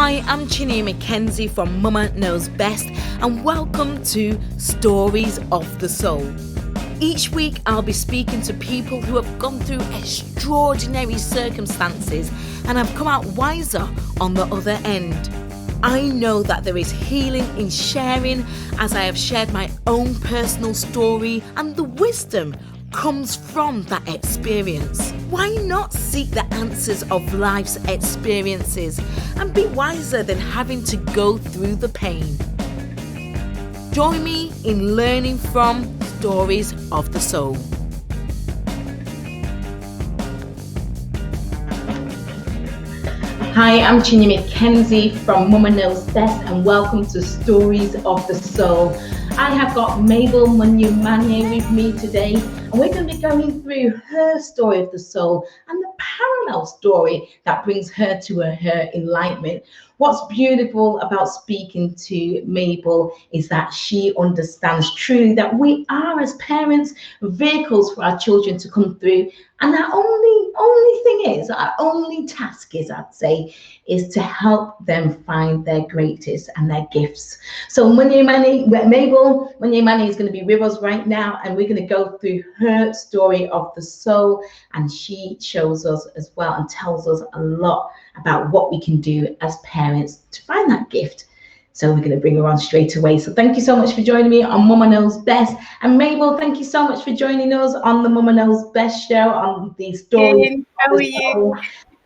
Hi, I'm Chinyere Mckenzie from Mama Knows Best, and welcome to Stories of the Soul. Each week, I'll be speaking to people who have gone through extraordinary circumstances and have come out wiser on the other end. I know that there is healing in sharing, as I have shared my own personal story, and the wisdom comes from that experience. Why not seek the answers of life's experiences and be wiser than having to go through the pain? Join me in learning from Stories of the Soul. Hi, I'm Chinyere Mckenzie from Mama Knows Best, and welcome to Stories of the Soul. I have got Mabbel with me today, and we're going to be going through her story of the soul and the parallel story that brings her to her enlightenment. What's beautiful about speaking to Mabbel is that she understands truly that we are, as parents, vehicles for our children to come through. And our only task is, I'd say, is to help them find their greatest and their gifts. So Mabbel is going to be with us right now, and we're going to go through her story of the soul, and she shows us as well and tells us a lot about what we can do as parents to find that gift. So we're going to bring her on straight away. So thank you so much for joining me on Mama Knows Best. And Mabbel, thank you so much for joining us on the Mama Knows Best show on the story. How are you?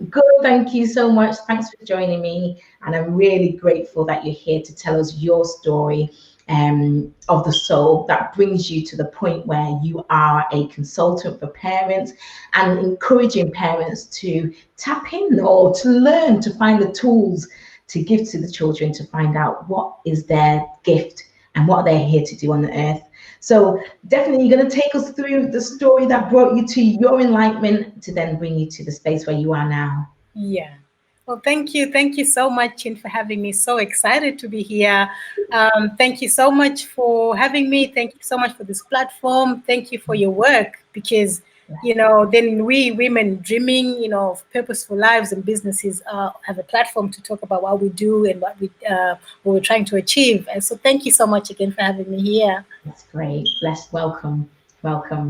Good, thank you so much. Thanks for joining me. And I'm really grateful that you're here to tell us your story of the soul that brings you to the point where you are a consultant for parents and encouraging parents to tap in or to learn to find the tools to give to the children to find out what is their gift and what they're here to do on the earth. So definitely you're going to take us through the story that brought you to your enlightenment to then bring you to the space where you are now. Yeah. Well, thank you. Thank you so much, Chin, for having me. So excited to be here. Thank you so much for having me. Thank you so much for this platform. Thank you for your work, because then we women dreaming, of purposeful lives and businesses have a platform to talk about what we do and what we're trying to achieve. And so thank you so much again for having me here. That's great. Welcome.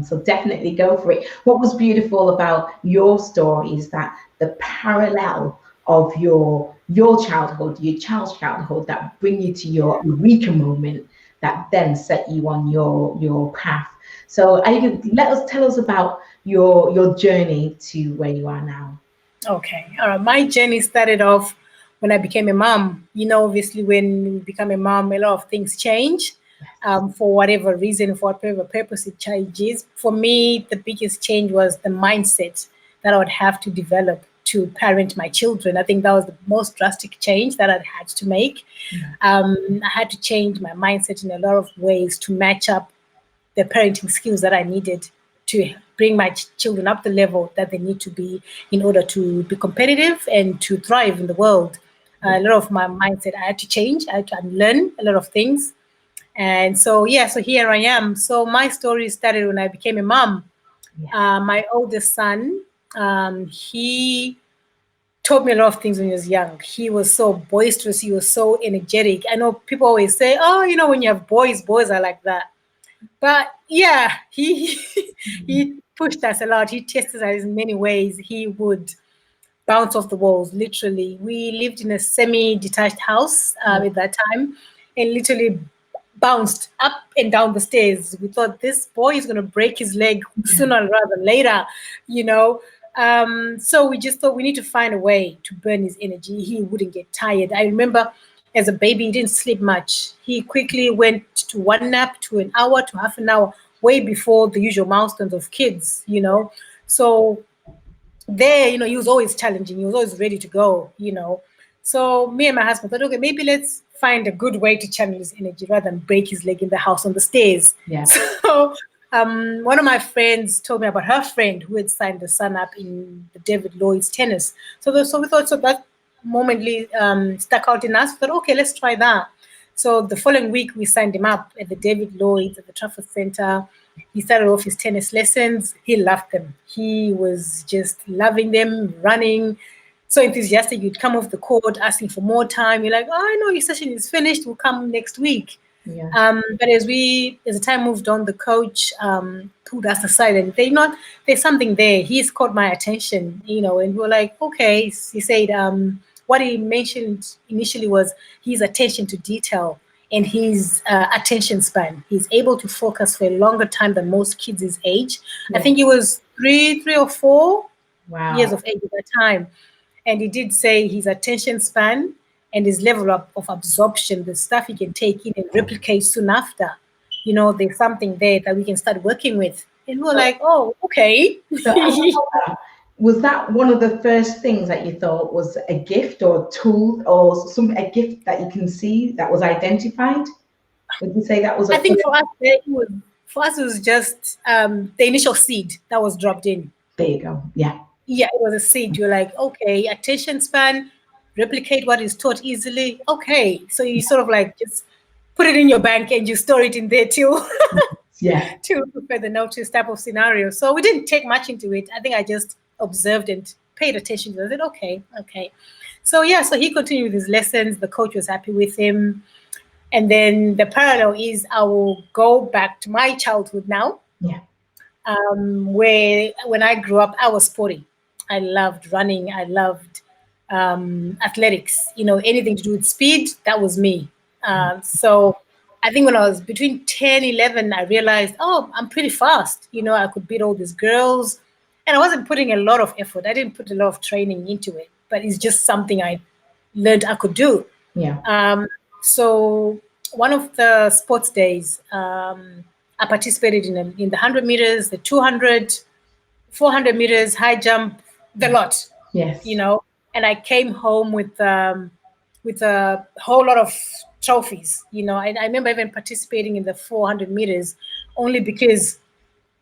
So definitely go for it. What was beautiful about your story is that the parallel of your childhood, your child's childhood, that bring you to your eureka moment that then set you on your path. So tell us about your journey to where you are now. Okay. All right. My journey started off when I became a mom. Obviously, when you become a mom, a lot of things change for whatever reason, for whatever purpose it changes. For me, the biggest change was the mindset that I would have to develop to parent my children. I think that was the most drastic change that I'd had to make. I had to change my mindset in a lot of ways to match up the parenting skills that I needed to bring my children up the level that they need to be in order to be competitive and to thrive in the world. A lot of my mindset I had to change. I had to unlearn a lot of things. And so here I am. So my story started when I became a mom. My oldest son, he taught me a lot of things when he was young. He was so boisterous. He was so energetic. I know people always say, when you have boys are like that. But yeah, he pushed us a lot. He tested us in many ways. He would bounce off the walls, literally. We lived in a semi-detached house at that time, and literally bounced up and down the stairs. We thought this boy is going to break his leg sooner rather than later, So we just thought we need to find a way to burn his energy. He wouldn't get tired. I remember as a baby, he didn't sleep much. He quickly went to one nap, to an hour, to half an hour, way before the usual milestones of kids, So there, he was always challenging. He was always ready to go, So me and my husband thought, okay, maybe let's find a good way to channel his energy rather than break his leg in the house on the stairs. Yeah. So one of my friends told me about her friend who had signed the son up in the David Lloyd's tennis. So we thought, so that momently stuck out in us. We thought, okay, let's try that. So the following week, we signed him up at the David Lloyd's at the Trafford Centre. He started off his tennis lessons. He loved them. He was just loving them, running, so enthusiastic. You'd come off the court asking for more time. You're like, oh, I know your session is finished. We'll come next week. Yeah. But as the time moved on, the coach pulled us aside and there's something there. He's caught my attention, and we were like, okay. He said what he mentioned initially was his attention to detail and his attention span. He's able to focus for a longer time than most kids his age. Yeah. I think he was three or four Wow. years of age at that time. And he did say his attention span and his level of absorption, the stuff he can take in and replicate soon after, there's something there that we can start working with. And we're like, oh, okay. So was that one of the first things that you thought was a gift or a tool or a gift that you can see that was identified? Would you say that was? I think for us, it was just the initial seed that was dropped in. There you go. Yeah. Yeah, it was a seed. You're like, okay, attention span, replicate what is taught easily. Okay, so you sort of like just put it in your bank and you store it in there till further notice type of scenario. So we didn't take much into it. I think I just observed and paid attention to it. I said, okay. So so he continued with his lessons. The coach was happy with him. And then the parallel is I will go back to my childhood now. Yeah. Where when I grew up, I was sporty. I loved running. I loved athletics. Anything to do with speed, that was me. So I think when I was between 10, 11, I realized, I'm pretty fast. I could beat all these girls. And I wasn't putting a lot of effort. I didn't put a lot of training into it. But it's just something I learned I could do. Yeah. So one of the sports days, I participated in the 100 meters, the 200, 400 meters, high jump, the lot. Yes. And I came home with a whole lot of trophies. I remember even participating in the 400 meters only because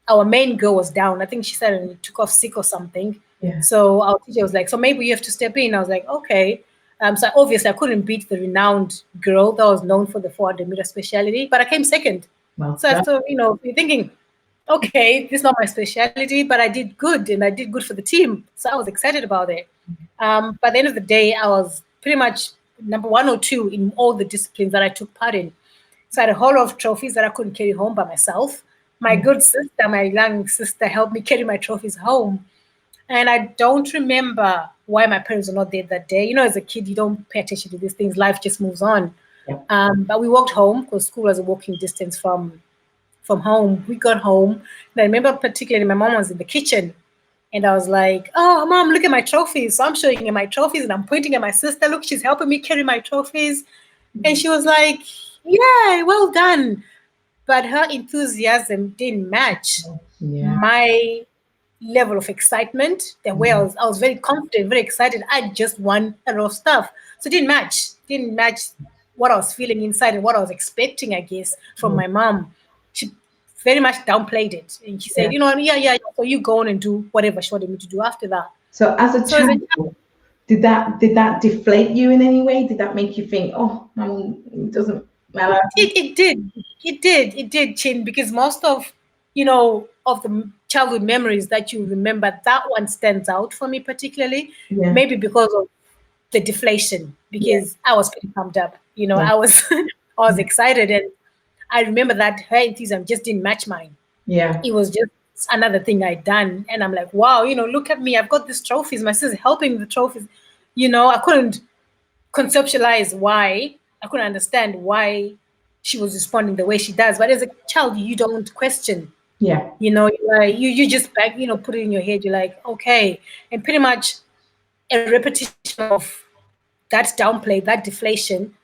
our main girl was down. I think she said and took off sick or something. Yeah. So our teacher was like, so maybe you have to step in. I was like, okay. So obviously I couldn't beat the renowned girl that was known for the 400 meter specialty, but I came second. Well, so I thought, you're thinking, okay, this is not my specialty, but I did good and I did good for the team. So I was excited about it. By the end of the day, I was pretty much number 1 or 2 in all the disciplines that I took part in. So I had a whole lot of trophies that I couldn't carry home by myself. My good sister, my young sister, helped me carry my trophies home. And I don't remember why my parents were not there that day. As a kid, you don't pay attention to these things. Life just moves on. Yeah. But we walked home because school was a walking distance from home. We got home. And I remember particularly my mom was in the kitchen. And I was like, oh, Mom, look at my trophies. So I'm showing her my trophies and I'm pointing at my sister. Look, she's helping me carry my trophies. And she was like, yeah, well done. But her enthusiasm didn't match my level of excitement. The way I was very confident, very excited. I just won a lot of stuff. So it didn't match what I was feeling inside and what I was expecting, I guess, from my mom. She very much downplayed it. And she said, so you go on and do whatever she wanted me to do after that. So as a child, did that deflate you in any way? Did that make you think, oh, it doesn't matter? It did, Chin, because most of the childhood memories that you remember, that one stands out for me particularly, maybe because of the deflation, because I was pretty pumped up. I was excited, and I remember that her enthusiasm just didn't match mine. Yeah, it was just another thing I'd done, and I'm like, wow, look at me, I've got these trophies. My sister's helping the trophies. I couldn't conceptualize why. I couldn't understand why she was responding the way she does. But as a child, you don't question. Yeah. You just back, put it in your head. You're like, okay. And pretty much a repetition of that downplay, that deflation,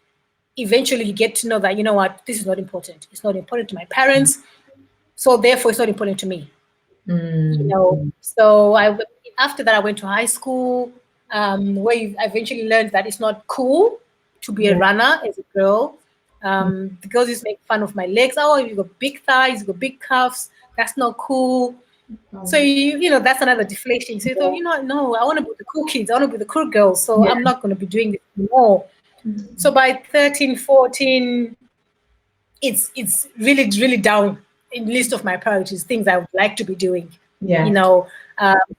eventually you get to know that, what, this is not important. It's not important to my parents. So therefore, it's not important to me. So after that, I went to high school, where I eventually learned that it's not cool to be a runner as a girl. The girls used to make fun of my legs. Oh, you got big thighs, you got big calves. That's not cool. So that's another deflation. So you thought, no, I want to be the cool kids. I want to be the cool girls. So I'm not going to be doing this anymore. So by 13, 14, it's really, really down in the list of my priorities, things I would like to be doing. Yeah. You know,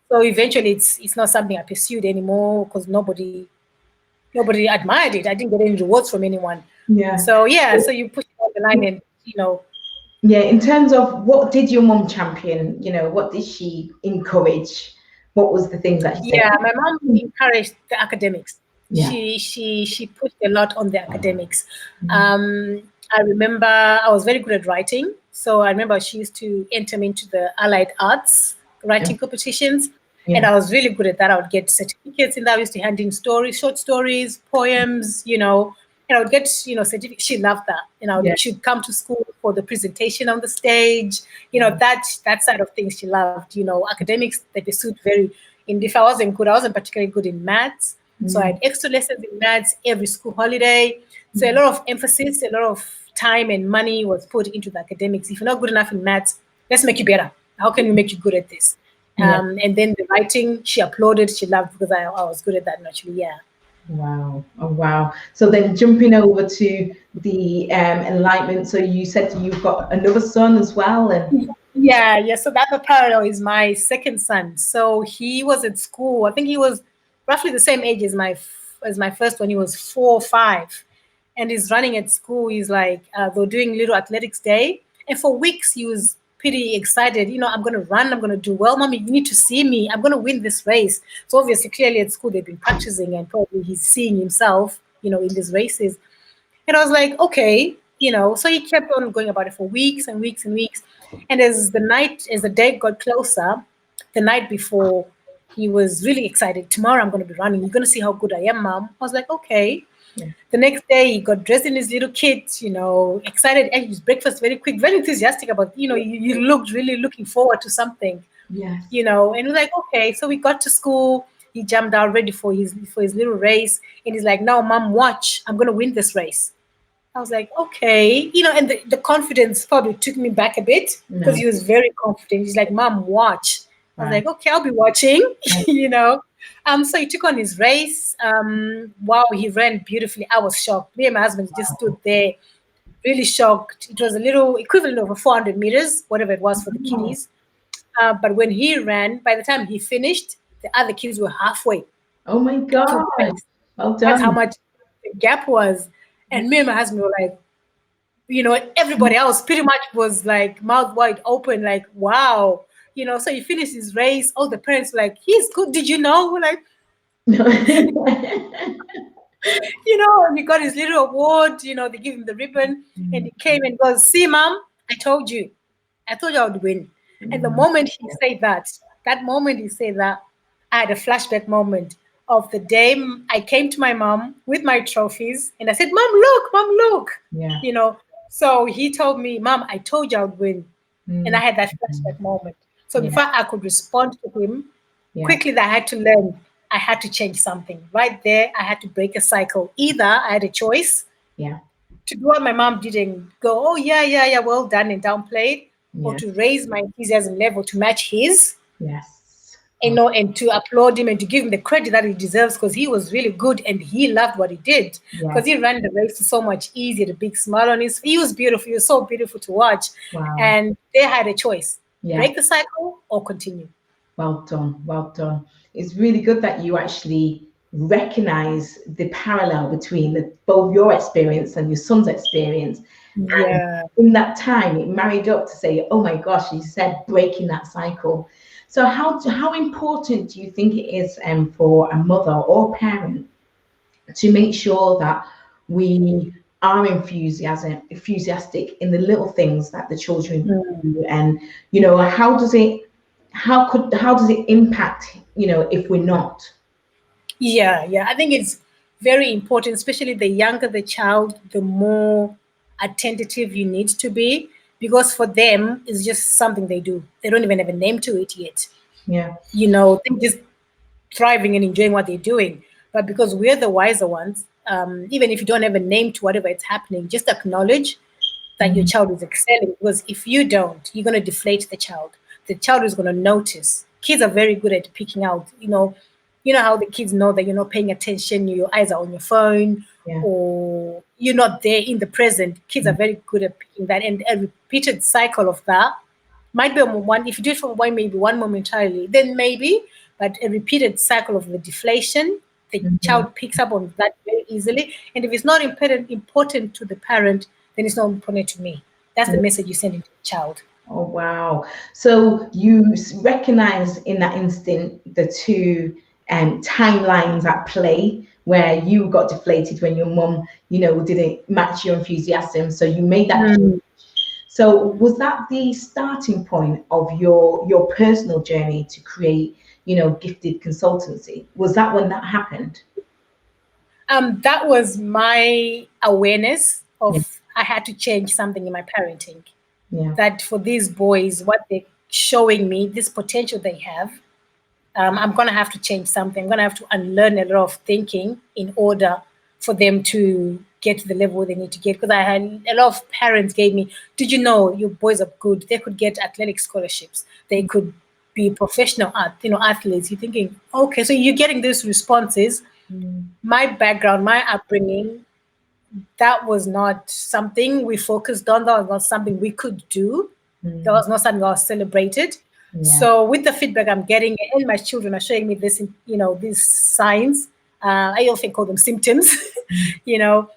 so eventually it's not something I pursued anymore because nobody admired it. I didn't get any rewards from anyone. Yeah. So so you push it on the line and Yeah, in terms of what did your mom champion? What did she encourage? What was the things that she said? Yeah, my mom encouraged the academics. Yeah. She pushed a lot on the academics. I remember I was very good at writing, so I remember she used to enter me into the allied arts writing competitions, and Yeah. I was really good at that. I would get certificates in that. I used to hand in stories, short stories, poems, and I would get certificates. She loved that. Yeah. She'd come to school for the presentation on the stage. That side of things she loved. Academics they pursued very. And if I wasn't good, I wasn't particularly good in maths. So I had extra lessons in maths every school holiday. So a lot of emphasis, a lot of time and money was put into the academics. If you're not good enough in maths, let's make you better. How can we make you good at this? And then the writing, she applauded, she loved because I was good at that naturally. Yeah. Wow. Oh, wow. So then jumping over to the enlightenment. So you said you've got another son as well. And Yeah. So that parallel is my second son. So he was at school. I think he was roughly the same age as my first one. He was 4 or 5. And he's running at school. He's like, they're doing little athletics day. And for weeks, he was pretty excited. I'm going to run. I'm going to do well. Mommy, you need to see me. I'm going to win this race. So obviously, clearly at school, they've been practicing and probably he's seeing himself, in these races. And I was like, okay, so he kept on going about it for weeks and weeks and weeks. And as the day got closer, the night before, he was really excited. Tomorrow I'm going to be running. You're going to see how good I am, Mom. I was like, okay. The next day, he got dressed in his little kit, excited, ate his breakfast very quick, very enthusiastic about, you looked really looking forward to something, yes. And we're like, okay. So we got to school. He jumped out ready for his little race. And he's like, no, Mom, watch. I'm going to win this race. I was like, okay. And the confidence probably took me back a bit because he was very confident. He's like, Mom, watch. I was like, okay, I'll be watching, So he took on his race. Wow, he ran beautifully. I was shocked. Me and my husband just stood there, really shocked. It was a little equivalent of a 400 meters, whatever it was for the kiddies. But when he ran, by the time he finished, the other kids were halfway. Oh my God. Well done. That's how much the gap was. And me and my husband were like, everybody else pretty much was like mouth wide open, like, wow. So he finished his race. All the parents were like, he's good. Did you know? We're like, and he got his little award, they give him the ribbon, and he came and goes, see, Mom, I told you I would win. And the moment he said that, I had a flashback moment of the day I came to my mom with my trophies and I said, Mom, look. Yeah. So he told me, Mom, I told you I would win. And I had that flashback moment. So before I could respond to him, quickly I had to learn. I had to change something. Right there, I had to break a cycle. Either I had a choice to do what my mom did and go, oh, yeah, well done, and downplayed, or to raise my enthusiasm level to match his. Yes. And to applaud him and to give him the credit that he deserves because he was really good and he loved what he did because he ran the race so much easier, the big smile on his face. He was beautiful. He was so beautiful to watch. Wow. And they had a choice, break the cycle or continue. Well done. It's really good that you actually recognize the parallel between both your experience and your son's experience. Yeah. And in that time, it married up to say, oh my gosh, you said breaking that cycle. So how important do you think it is for a mother or parent to make sure that we are enthusiastic in the little things that the children do, and how does it impact if we're not? Yeah, I think it's very important, especially the younger the child, the more attentive you need to be, because for them it's just something they do. They don't even have a name to it yet. Yeah. They're just thriving and enjoying what they're doing. But because we're the wiser ones, even if you don't have a name to whatever it's happening, just acknowledge that your child is excelling. Because if you don't, you're going to deflate the child. The child is going to notice. Kids are very good at picking out, how the kids know that you're not paying attention, your eyes are on your phone, or you're not there in the present. Kids are very good at picking that. And a repeated cycle of that Might be one, if you do it from one, maybe one momentarily, then maybe, but a repeated cycle of the deflation, the child picks up on that very easily. And if it's not important to the parent, then it's not important to me. That's the message you send to the child. Oh, wow. So you recognize in that instant the two timelines at play, where you got deflated when your mum, didn't match your enthusiasm. So you made that change. So was that the starting point of your personal journey to create, Gifted Consultancy? Was that when that happened? That was my awareness of I had to change something in my parenting. Yeah. That for these boys, what they're showing me, this potential they have, I'm going to have to change something. I'm going to have to unlearn a lot of thinking in order for them to get to the level where they need to get. Because I had a lot of parents gave me, did you know your boys are good? They could get athletic scholarships. They could be professional athletes. You're thinking, okay, so you're getting these responses. My background, my upbringing, that was not something we focused on. That was not something we could do. That was not something that was celebrated. Yeah. So with the feedback I'm getting, and my children are showing me this, these signs, I often call them symptoms, that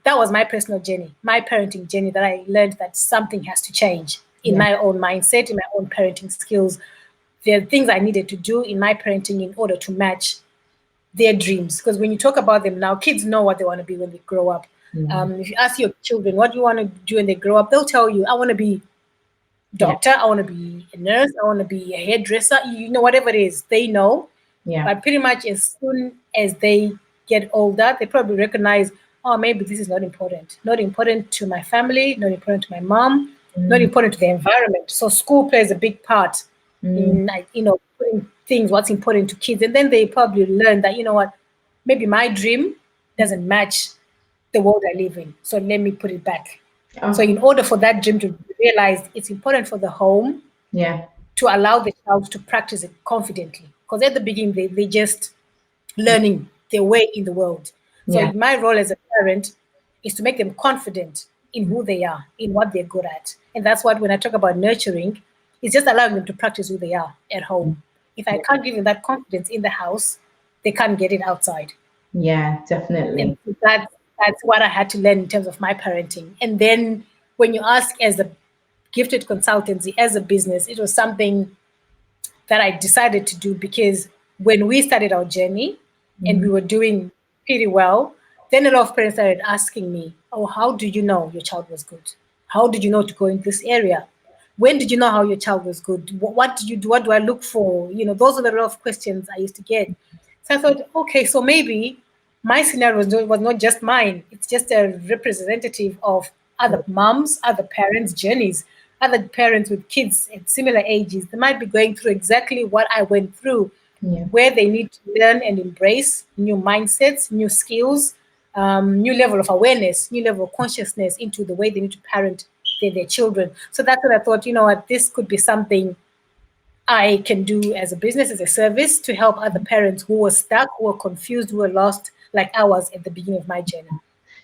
was my personal journey, my parenting journey, that I learned that something has to change in my own mindset, in my own parenting skills. There are things I needed to do in my parenting in order to match their dreams. Because when you talk about them now, kids know what they want to be when they grow up. If you ask your children, what do you want to do when they grow up? They'll tell you, I want to be doctor, I want to be a nurse, I want to be a hairdresser, whatever it is, they know. But pretty much as soon as they get older, they probably recognize, oh, maybe this is not important to my family, not important to my mom, not important to the environment. So school plays a big part in putting what's important to kids. And then they probably learn that, maybe my dream doesn't match the world I live in, so let me put it back. So in order for that dream to be realized, it's important for the home to allow the child to practice it confidently. Because at the beginning, they just learning their way in the world. So my role as a parent is to make them confident in who they are, in what they're good at. And that's what, when I talk about nurturing, it's just allowing them to practice who they are at home. If I can't give them that confidence in the house, they can't get it outside. Yeah, definitely. And that's what I had to learn in terms of my parenting. And then when you ask, as a Gifted Consultancy, as a business, it was something that I decided to do because when we started our journey and we were doing pretty well, then a lot of parents started asking me, oh, how do you know your child was good? How did you know to go in this area? When did you know how your child was good? What do you do? What do I look for? Those are the lot of questions I used to get. So I thought, okay, so maybe my scenario was not just mine. It's just a representative of other moms, other parents' journeys, other parents with kids at similar ages. They might be going through exactly what I went through, where they need to learn and embrace new mindsets, new skills, new level of awareness, new level of consciousness into the way they need to parent their children. So that's what I thought, this could be something I can do as a business, as a service, to help other parents who were stuck, who were confused, who were lost, like I was at the beginning of my journey.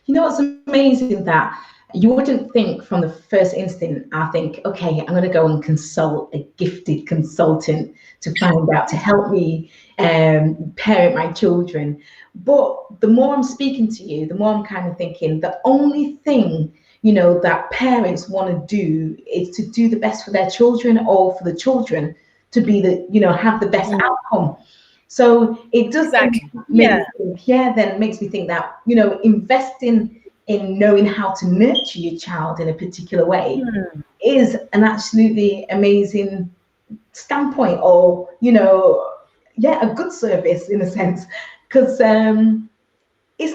What's amazing, that you wouldn't think from the first instant, I think, okay, I'm going to go and consult a gifted consultant to find out, to help me parent my children. But the more I'm speaking to you, the more I'm kind of thinking the only thing, that parents want to do is to do the best for their children, or for the children to be have the best outcome. So it does makes me think that, investing in knowing how to nurture your child in a particular way is an absolutely amazing standpoint, or, a good service in a sense. Because it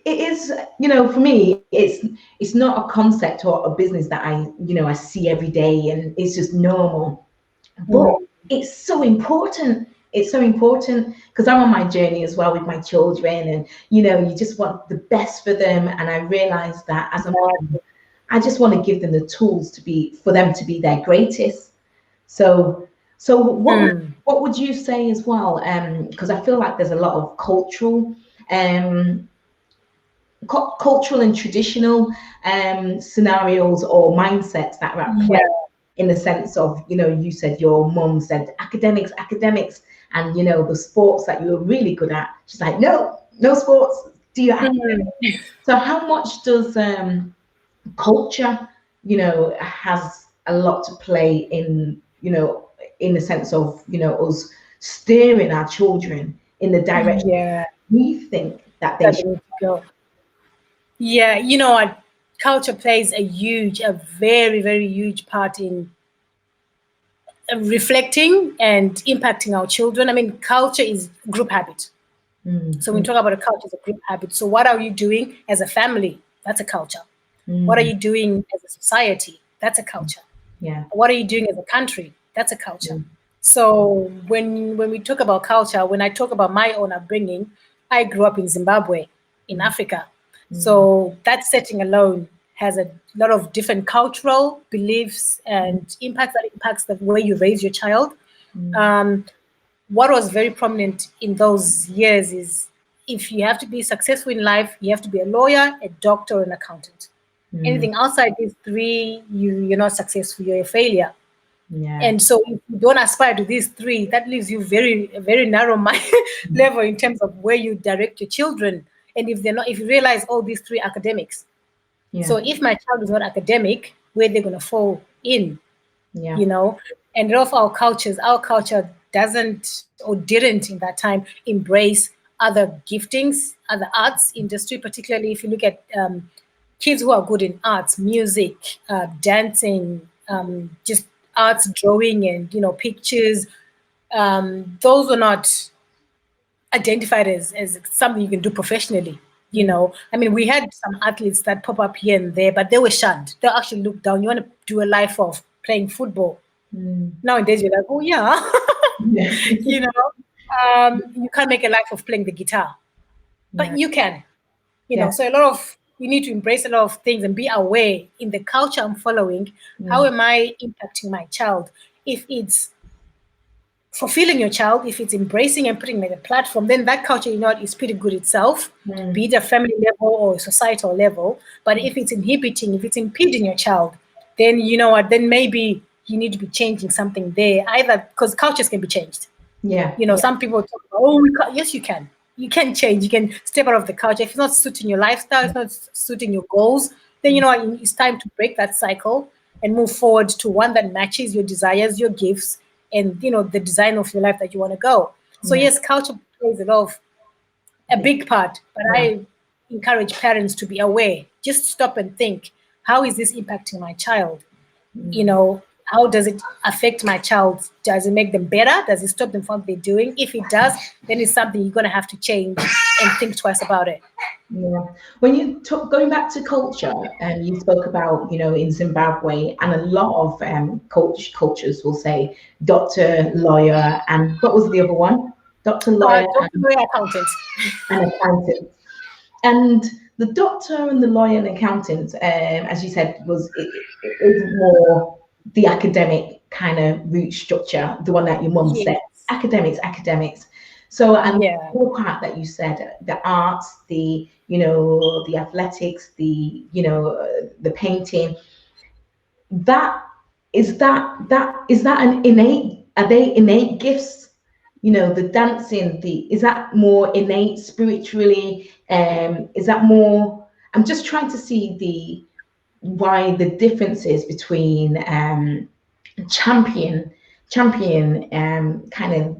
is, for me, it's not a concept or a business that I see every day and it's just normal. But it's so important. It's so important because I'm on my journey as well with my children, and you just want the best for them. And I realize that as a mom, I just want to give them the tools for them to be their greatest. So what would you say as well? Because I feel like there's a lot of cultural and traditional scenarios or mindsets that are at play in the sense of, you said your mum said academics, academics, and the sports that you were really good at. She's like, no sports. Do your academics. So how much does culture, has a lot to play in, in the sense of, us steering our children in the direction we think that they should go. Yeah, culture plays a very, very huge part in reflecting and impacting our children. I mean, culture is group habit. So when we talk about a culture, it's a group habit. So what are you doing as a family? That's a culture. What are you doing as a society? That's a culture. Yeah. What are you doing as a country? That's a culture. So when we talk about culture, when I talk about my own upbringing, I grew up in Zimbabwe, in Africa. So that setting alone has a lot of different cultural beliefs and impacts the way you raise your child. What was very prominent in those years is if you have to be successful in life, you have to be a lawyer, a doctor, or an accountant. Anything outside these three, you're not successful, you're a failure. Yeah. And so if you don't aspire to these three, that leaves you very narrow level in terms of where you direct your children. And if you realize all these three academics. So if my child is not academic, where they're going to fall in, And a lot of our culture doesn't or didn't in that time embrace other giftings, other arts industry, particularly if you look at kids who are good in arts, music, dancing, just arts, drawing, and pictures. Those were not identified as something you can do professionally. I mean, we had some athletes that pop up here and there, but they were shunned. They actually looked down. You want to do a life of playing football. Nowadays, you're like, oh yeah, you can't make a life of playing the guitar, but you can. So we need to embrace a lot of things and be aware in the culture I'm following. How am I impacting my child? If it's fulfilling your child, if it's embracing and putting in a platform, then that culture, is pretty good itself, be it a family level or a societal level. But if it's impeding your child, then then maybe you need to be changing something there, either because cultures can be changed. Some people talk about, yes, you can. You can change. You can step out of the culture. If it's not suiting your lifestyle, it's not suiting your goals, then it's time to break that cycle and move forward to one that matches your desires, your gifts, and the design of your life that you want to go. So yes, culture plays a big part, but I encourage parents to be aware. Just stop and think, how is this impacting my child? How does it affect my child? Does it make them better? Does it stop them from what they're doing? If it does, then it's something you're going to have to change and think twice about it. Yeah. When you going back to culture, and you spoke about, in Zimbabwe, and a lot of cultures will say doctor, lawyer, and what was the other one? Doctor, lawyer, accountant. And accountant. And the doctor and the lawyer and accountant, as you said, is more the academic kind of root structure, the one that your mum said, academics. So, and the whole part that you said, the arts, the athletics, the painting, is that an innate? Are they innate gifts? The dancing, is that more innate spiritually? Is that more? I'm just trying to see why the differences between champion kind of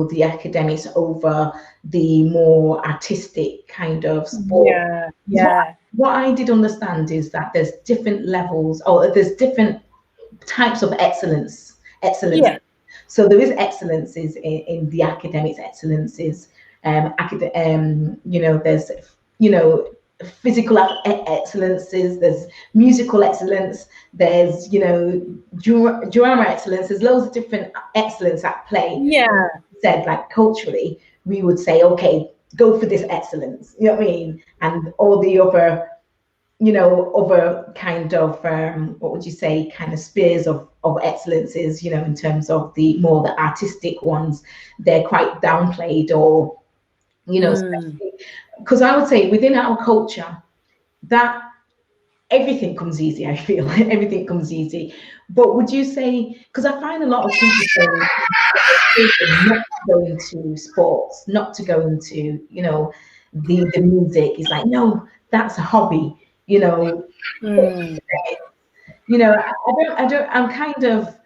the academics over the more artistic kind of sport. What I did understand is that there's different levels, or there's different types of excellence. So there is excellences in the academics, excellences there's physical excellences, there's musical excellence, there's drama excellence, there's loads of different excellence at play. Said, like, culturally we would say, okay, go for this excellence, you know what I mean, and all the other other kind of what would you say, kind of spheres of excellences, in terms of the more the artistic ones, they're quite downplayed, or because I would say within our culture, that everything comes easy. I feel everything comes easy. But would you say, because I find a lot of people saying not to go into sports, not to go into, you know, the music. It's like, no, that's a hobby, you know. You know, I'm kind of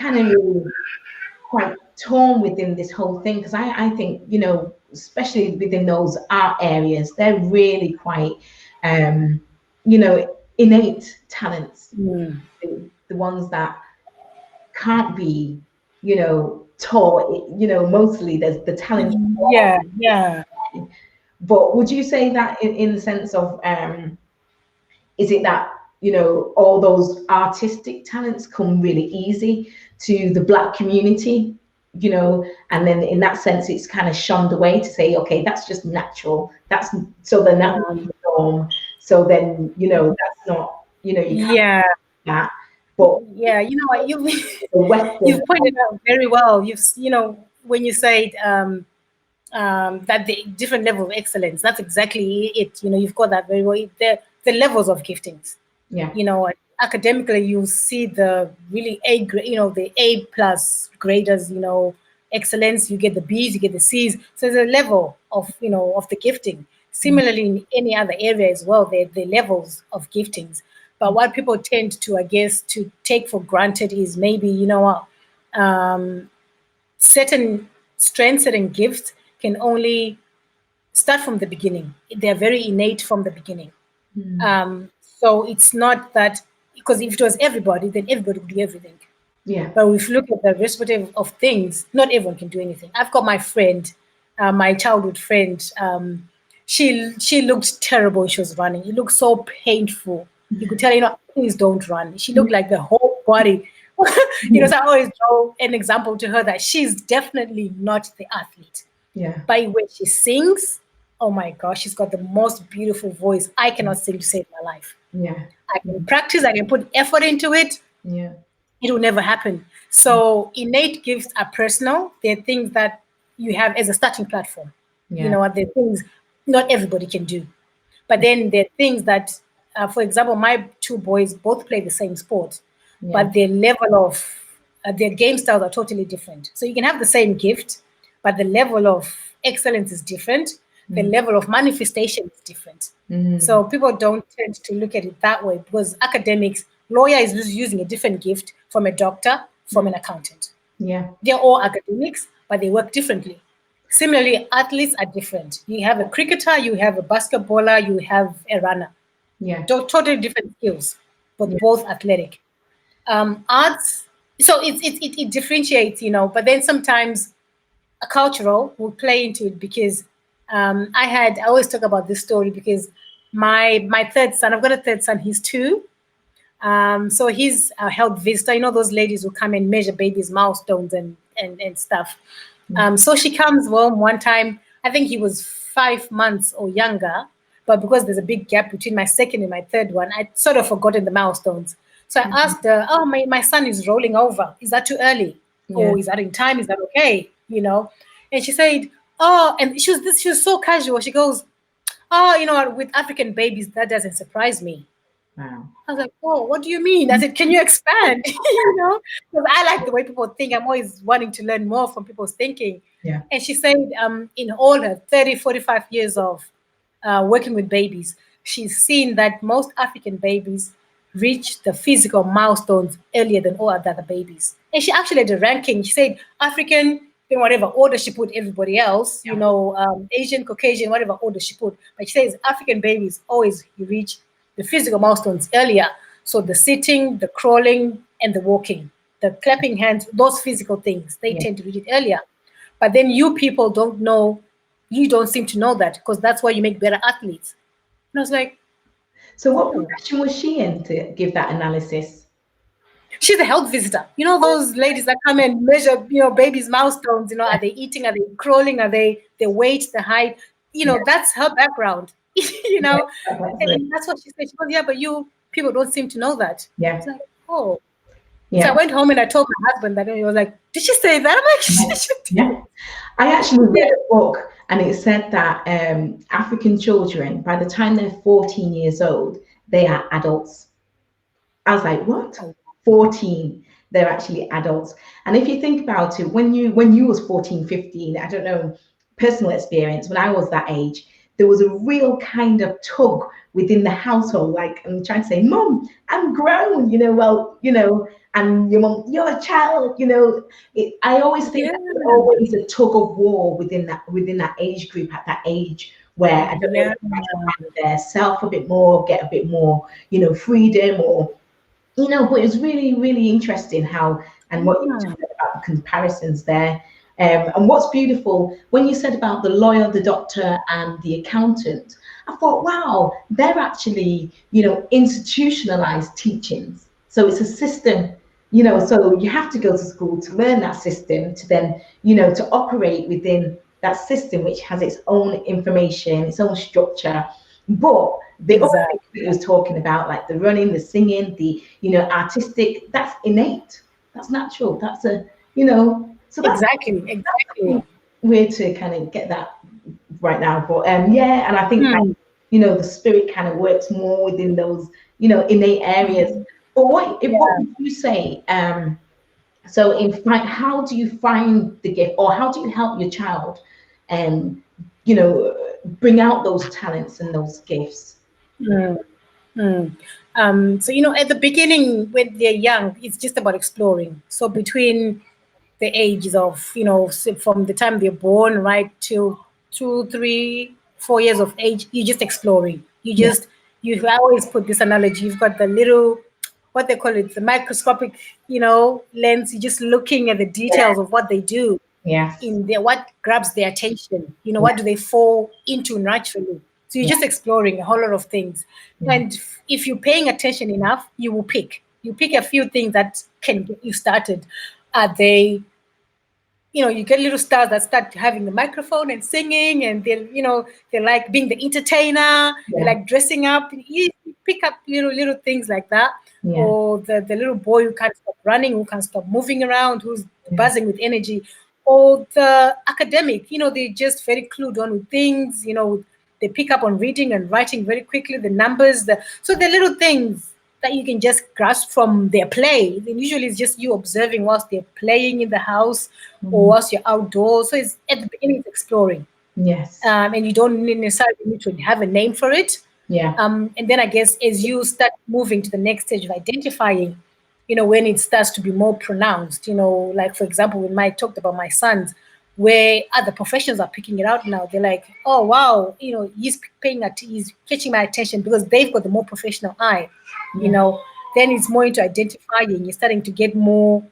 really quite torn within this whole thing, because I think, you know, especially within those art areas, they're really quite, you know, innate talents, the ones that can't be, you know, taught. You know, mostly there's the talent. Yeah. But would you say that in the sense of, is it that, you know, all those artistic talents come really easy to the Black community, you know, and then in that sense it's kind of shunned away to say, okay, that's just natural. That's so then that's the norm. So then, you know, that's not, you know, you can't do that. But Yeah, you know what, Western, you've pointed out very well. You know, when you said that the different level of excellence, that's exactly it. You know, you've got that very well. The levels of giftings. yeah, You know, academically, you see the really A grade, you know, the A plus graders, you know, excellence. You get the Bs, you get the Cs. So there's a level of, you know, of the gifting. Similarly, in any other area as well, the levels of giftings. But what people tend to, I guess, to take for granted is maybe, you know, certain strengths, certain gifts can only start from the beginning. They're very innate from the beginning. So it's not that, because if it was everybody, then everybody would do everything. yeah, But if you look at the respective of things, not everyone can do anything. I've got my friend, my childhood friend. She looked terrible when she was running. It looked so painful. You could tell, you know, please don't run. She looked like the whole body. You know, so I always draw an example to her that she's definitely not the athlete. yeah, But when she sings, oh my gosh, she's got the most beautiful voice. I cannot sing to save my life. yeah, I can practice, I can put effort into it. yeah, It will never happen. So innate gifts are personal. They're things that you have as a starting platform. yeah, You know what? They're things not everybody can do. But then there are things that, for example, my two boys both play the same sport, yeah, but their level of their game styles are totally different. So you can have the same gift, but the level of excellence is different. The level of manifestation is different. So people don't tend to look at it that way, because academics, lawyer is using a different gift from a doctor, from an accountant. yeah, They're all academics, but they work differently. Similarly, athletes are different. You have a cricketer, you have a basketballer, you have a runner. yeah, Totally different skills, but Yeah. both athletic. Arts, so it differentiates, you know, but then sometimes a cultural will play into it, because I always talk about this story, because my third son, I've got a third son, he's 2. So he's a health visitor. You know, those ladies who come and measure babies' milestones and stuff. So she comes home one time, I think he was 5 months or younger, but because there's a big gap between my second and my third one, I'd sort of forgotten the milestones. So I asked her, oh, my son is rolling over. Is that too early? Or is that in time? Is that okay? You know? And she said, oh, and she was so casual. She goes, oh, you know, with African babies, that doesn't surprise me. Wow. I was like, oh, what do you mean? I said, can you expand? You know, because I like the way people think. I'm always wanting to learn more from people's thinking. Yeah. And she said, in all her 30, 45 years of working with babies, she's seen that most African babies reach the physical milestones earlier than all other babies. And she actually had a ranking. She said, African, in whatever order she put everybody else, you know, Asian, Caucasian, whatever order she put. But she says African babies always reach the physical milestones earlier. So the sitting, the crawling, and the walking, the clapping hands, those physical things, they tend to reach it earlier. But then you people don't know, you don't seem to know that, because that's why you make better athletes. And I was like, So what profession was she in to give that analysis? she's a health visitor. You know, those ladies that come and measure, you know, babies' milestones, you know, are they eating, are they crawling, are they the weight, the height? You know, that's her background. You know, and that's what she said. She goes, yeah, but you people don't seem to know that. Yeah. It's like, oh. Yeah. So I went home and I told my husband that, and he was like, did she say that? I'm like, she did. Yeah. I actually read a book and it said that African children, by the time they're 14 years old, they are adults. I was like, what? 14, they're actually adults. And if you think about it, when you was 14, 15, I don't know, personal experience, when I was that age, there was a real kind of tug within the household. Like, I'm trying to say, Mom, I'm grown, and your mom, you're a child, I always think that there's always a tug of war within that age group at that age, where I don't know, their self a bit more, get a bit more, freedom, or but it's really, really interesting how, and what you said about the comparisons there. And what's beautiful, when you said about the lawyer, the doctor, and the accountant, I thought, wow, they're actually, institutionalized teachings. So it's a system, so you have to go to school to learn that system, to then, to operate within that system, which has its own information, its own structure. But the other things that he was talking about, like the running, the singing, the artistic, that's innate, that's natural, that's a so that's exactly weird to kind of get that right now. But and I think that, the spirit kind of works more within those innate areas. But what would you say? So in fact, how do you find the gift, or how do you help your child, bring out those talents and those gifts? So, at the beginning, when they're young, it's just about exploring. So between the ages of, from the time they're born right till 2, 3, 4 years of age, you're just exploring. I always put this analogy. You've got the little, what they call it, the microscopic, lens. You're just looking at the details of what they do. In there, what grabs their attention, what do they fall into naturally. So you're just exploring a whole lot of things. And if you're paying attention enough, you will pick a few things that can get you started. Are they, you get little stars that start having the microphone and singing, and they like being the entertainer, they like dressing up. You pick up little things like that. Or the little boy who can't stop running, who can't stop moving around, who's buzzing with energy. Or the academic, they're just very clued on with things, they pick up on reading and writing very quickly, the numbers, so the little things that you can just grasp from their play. Then usually it's just you observing whilst they're playing in the house or whilst you're outdoors. So it's at the beginning, it's exploring. And you don't necessarily need to have a name for it. And then I guess as you start moving to the next stage of identifying, when it starts to be more pronounced, like, for example, when Mike talked about my sons, where other professions are picking it out now, they're like, oh, wow, he's catching my attention, because they've got the more professional eye, then it's more into identifying. You're starting to get more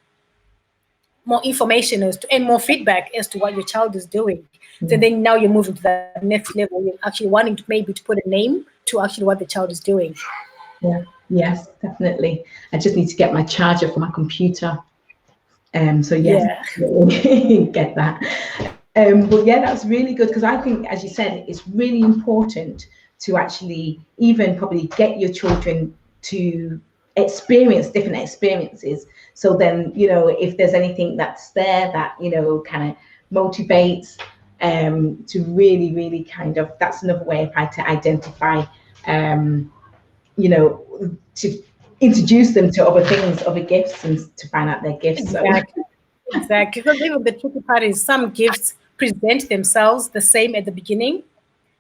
information and more feedback as to what your child is doing. So then now you're moving to that next level. You're actually wanting to maybe to put a name to actually what the child is doing. Yes, definitely. I just need to get my charger for my computer. So get that. But that's really good, because I think, as you said, it's really important to actually even probably get your children to experience different experiences. So then, if there's anything that's there that, kind of motivates, to really, really kind of, that's another way to identify, to introduce them to other things, other gifts, and to find out their gifts. Exactly. Because even the tricky part is some gifts present themselves the same at the beginning.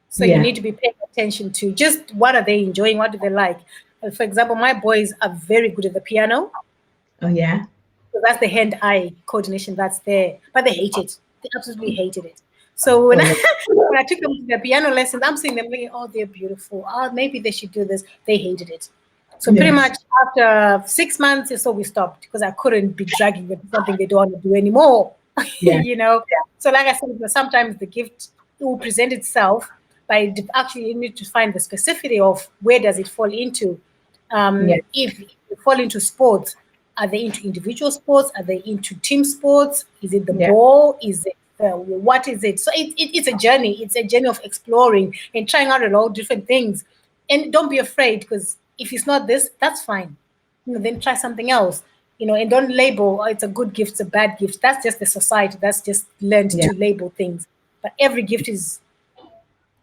So you need to be paying attention to just what are they enjoying, what do they like. For example, my boys are very good at the piano. So that's the hand-eye coordination that's there, but they hate it. They absolutely hated it. So when I took them to the piano lessons, I'm seeing them thinking, oh, they're beautiful. Oh, maybe they should do this. They hated it. So pretty much after 6 months or so, we stopped, because I couldn't be dragging them to something they don't want to do anymore. So like I said, sometimes the gift will present itself, but actually you need to find the specificity of where does it fall into. If you fall into sports, are they into individual sports? Are they into team sports? Is it the ball? Is it what is it? So it's a journey. It's a journey of exploring and trying out a lot of different things. And don't be afraid, because if it's not this, that's fine. Then try something else. And don't label, it's a good gift, it's a bad gift. That's just the society. That's just learned to label things. But every gift is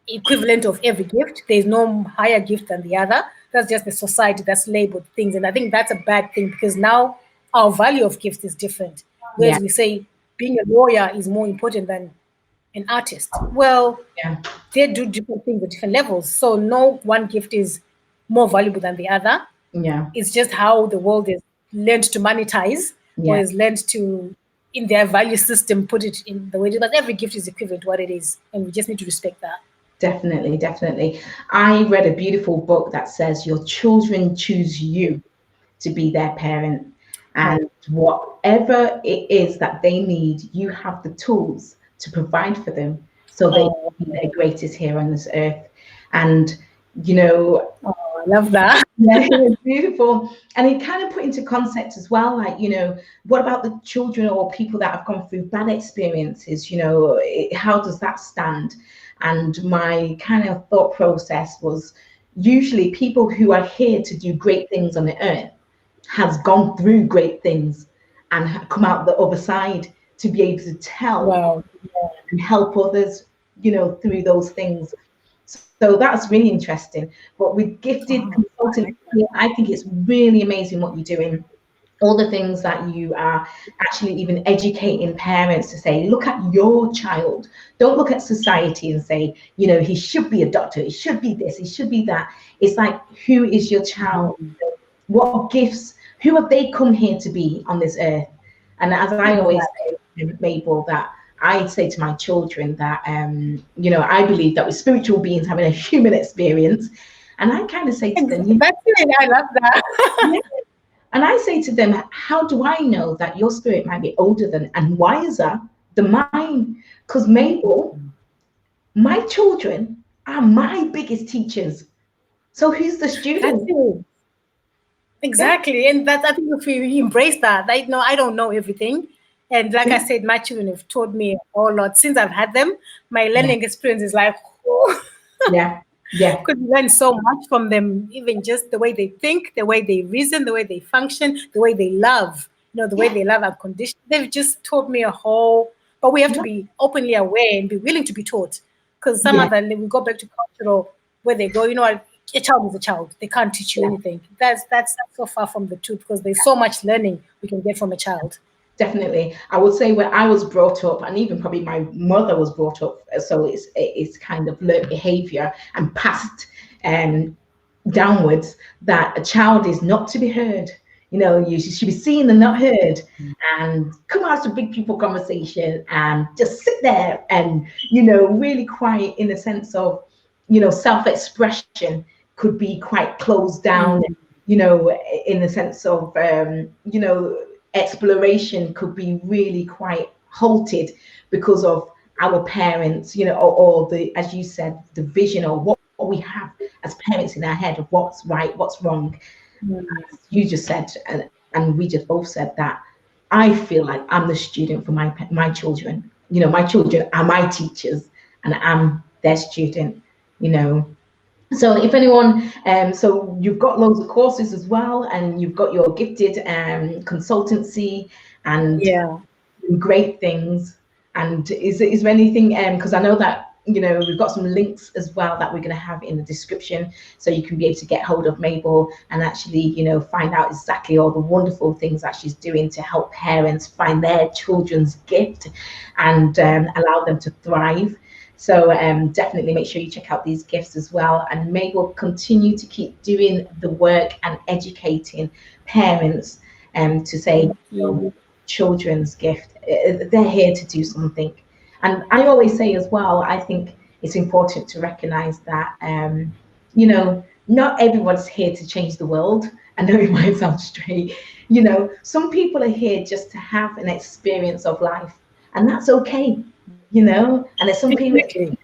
equivalent of every gift. There's no higher gift than the other. That's just the society that's labeled things. And I think that's a bad thing, because now our value of gifts is different. Yeah. Whereas we say being a lawyer is more important than an artist. Well, Yeah. they do different things at different levels. So no one gift is more valuable than the other. Yeah. It's just how the world is learned to monetize, or Yeah. is learned to, in their value system, put it in the way. But every gift is equivalent to what it is, and we just need to respect that. Definitely, definitely. I read a beautiful book that says your children choose you to be their parent. And whatever it is that they need, you have the tools to provide for them so they Oh, can be their greatest here on this earth. And, you know, I love that. yeah, it's beautiful. And it kind of put into concept as well, like, you know, what about the children or people that have gone through bad experiences? You know, how does that stand? And my kind of thought process was, usually people who are here to do great things on the earth has gone through great things and come out the other side to be able to tell Wow. and help others, you know, through those things. So that's really interesting. But with Gifted Oh, I Consultancy, like that. I think it's really amazing what you're doing. All the things that you are actually even educating parents to say, look at your child. Don't look at society and say, you know, he should be a doctor, he should be this, he should be that. It's like, who is your child? What gifts, who have they come here to be on this earth? And as I always Exactly. say, Mabbel, that I say to my children that, you know, I believe that we're spiritual beings having a human experience. And I kind of say to them, you know, That's it. I love that. yeah. And I say to them, how do I know that your spirit might be older than and wiser than mine? Because Mabbel, my children are my biggest teachers. So who's the That's student? it. Yeah, Exactly. And that's, I think if we embrace that, I know I don't know everything. And like I yeah, said, my children have taught me a whole lot. Since I've had them, my yeah, learning experience is like, oh, yeah, yeah, could learn so much from them, even just the way they think, the way they reason, the way they function, the way they love, the way yeah. they love unconditionally. They've just taught me a whole, but we have to No, be openly aware and be willing to be taught. Because some yeah, other, we go back to cultural, where they go, a child is a child. They can't teach you yeah. anything. That's so far from the truth, because there's so much learning we can get from a child. Definitely. I would say where I was brought up, and even probably my mother was brought up, so it's kind of learned behavior and passed um, downwards, that a child is not to be heard. You know, you should be seen and not heard, and come out to big people conversation and just sit there and, you know, really quiet in the sense of, you know, self-expression could be quite closed down, Mm. you know, in the sense of, you know, exploration could be really quite halted because of our parents, you know, or the, as you said, the vision or what we have as parents in our head of what's right, what's wrong. Mm. As you just said, and we just both said that. I feel like I'm the student for my children. You know, my children are my teachers, and I'm their student. You know, so if anyone, so you've got loads of courses as well, and you've got your Gifted consultancy and Yeah. great things. And is there anything, because I know that, you know, we've got some links as well that we're going to have in the description, so you can be able to get hold of Mabbel and actually, you know, find out exactly all the wonderful things that she's doing to help parents find their children's gift and allow them to thrive. So definitely make sure you check out these gifts as well. And Mabbel, continue to keep doing the work and educating parents to say, Thank you know, you. children's gift. They're here to do something. And I always say as well, I think it's important to recognize that, you know, not everyone's here to change the world. I know it might sound straight. You know, some people are here just to have an experience of life, and that's okay, you know. And there's some people, Exactly.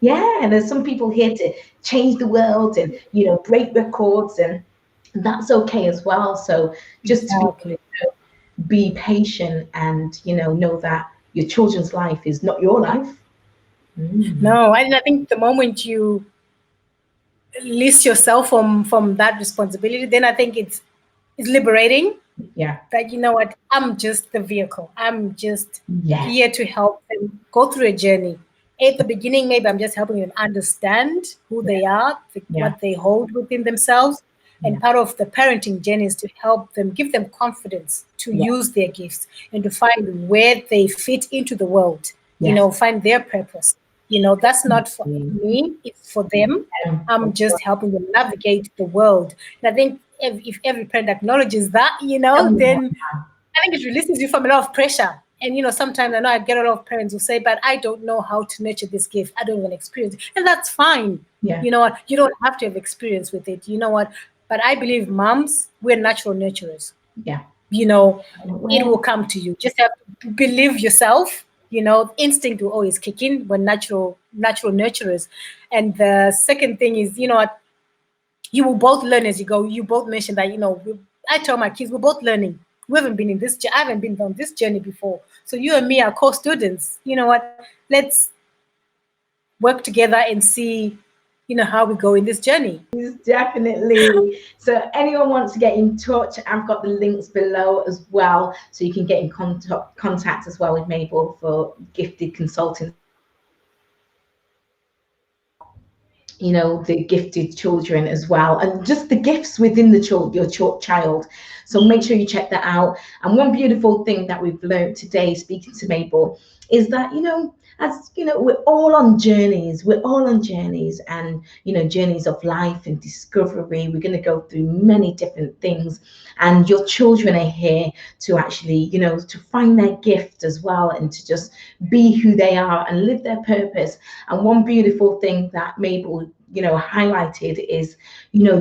yeah, and there's some people here to change the world and, you know, break records, and that's okay as well. So just to Exactly. be patient and, you know that your children's life is not your life. Mm. No, and I think the moment you release yourself from that responsibility, then I think it's liberating. Yeah, That, you know what, I'm just the vehicle. I'm just yes, here to help them go through a journey. At the beginning, maybe I'm just helping them understand who they are, what they hold within themselves. And part of the parenting journey is to help them, give them confidence to use their gifts and to find where they fit into the world, find their purpose. That's not for me, it's for them. I'm just helping them navigate the world. And I think if every parent acknowledges that, then I think it releases you from a lot of pressure. And sometimes I know I get a lot of parents who say, but I don't know how to nurture this gift. I don't even experience it. And that's fine. You know what? You don't have to have experience with it. You know what? But I believe moms, we're natural nurturers. It will come to you. Just have to believe yourself. Instinct will always kick in when natural nurturers. And the second thing is, what? You will both learn as you go. You both mentioned that, I tell my kids, we're both learning. We haven't been I haven't been on this journey before. So you and me are co-students. You know what? Let's work together and see, how we go in this journey. Definitely. So anyone wants to get in touch, I've got the links below as well. So you can get in contact as well with Mabbel for Gifted Consulting. The gifted children as well, and just the gifts within the your child. So make sure you check that out. And one beautiful thing that we've learned today speaking to Mabbel is that, as we're all on journeys. And journeys of life and discovery. We're going to go through many different things, and your children are here to actually to find their gift as well, and to just be who they are and live their purpose. And one beautiful thing that Mabbel highlighted is,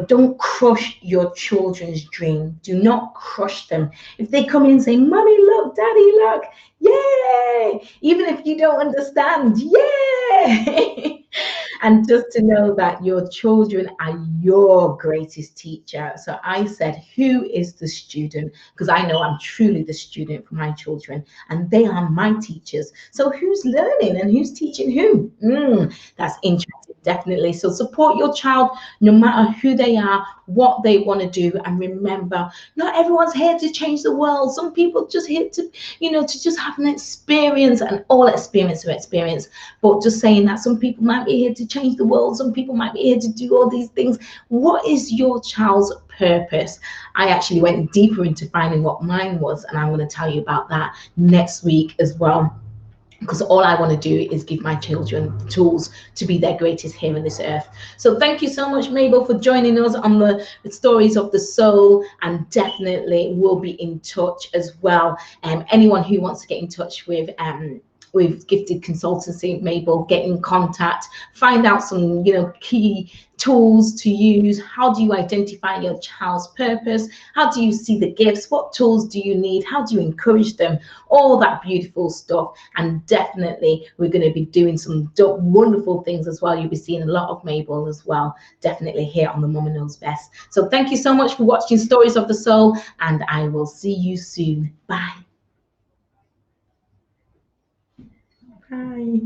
don't crush your children's dream. Do not crush them. If they come in and say, "Mommy, look, Daddy, look," yay! Even if you don't understand, yay! And just to know that your children are your greatest teacher. So I said, who is the student? Because I know I'm truly the student for my children, and they are my teachers. So who's learning and who's teaching who? That's interesting, definitely. So support your child no matter who they are, what they want to do. And remember, not everyone's here to change the world. Some people just here to, to just have an experience, and all experience are experience. But just saying that some people might be here to change the world. Some people might be here to do all these things. What is your child's purpose? I actually went deeper into finding what mine was, and I'm going to tell you about that next week as well, because all I want to do is give my children the tools to be their greatest here on this earth. So thank you so much, Mabbel, for joining us on the Stories of the Soul, and definitely we'll be in touch as well. Anyone who wants to get in touch with Gifted Consultancy, Mabbel, get in contact, find out some key tools to use. How do you identify your child's purpose? How do you see the gifts? What tools do you need? How do you encourage them? All that beautiful stuff. And definitely we're going to be doing some wonderful things as well. You'll be seeing a lot of Mabbel as well, definitely here on the Mama Knows Best. So thank you so much for watching Stories of the Soul, and I will see you soon. Bye. Bye.